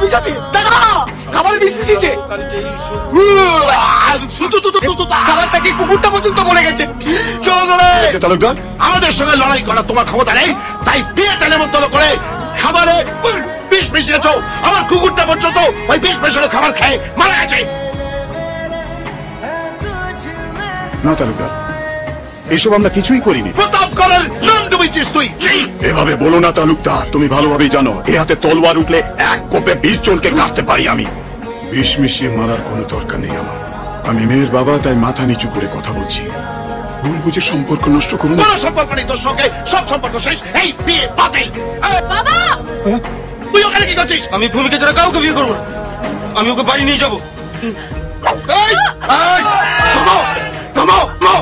মিশাচ্ছে, দেখো খাবারে বিষ মিশিয়েছে। খাবারটা কি কুকুরটা পর্যন্ত মরে গেছে। তালুকদার, আমাদের সঙ্গে লড়াই করা তোমার ক্ষমতা নেই, তাই বিয়ে তেলে মন্তল করে খাবারে বিষ মিশিয়েছ। আমার কুকুরটা পর্যন্ত ওই বিষ মেশানো খাবার খেয়ে মারা গেছে। না তালুকদার, এসব আমরা কিছুই করিনি। প্রতাপগড়ের নাম ডুবেছিস তুই। এভাবে বলো না তালুকদার, তুমি ভালোভাবেই জানো এ হাতে তলোয়ার উঠলে এক কোপে 20 জনকে কাটতে পারি আমি। বিষ মিশিয়ে মারার কোনো দরকার নেই আমার। আমি মেয়ের বাবা, তাই মাথা নিচু করে কথা বলছি। ভুল বুঝে সম্পর্ক নষ্ট করুন। কোনো সম্পর্ক নেই তোর সঙ্গে, সব সম্পর্ক শেষ। এই বিয়ে বাতিল। বাবা, তুই ওখানে কি করছিস? আমি ভূমিকে ছাড়া কাউকে বিয়ে করবো না, আমি ওকে বাড়ি নিয়ে যাবো। এই, এই, থামো, থামো, থামো।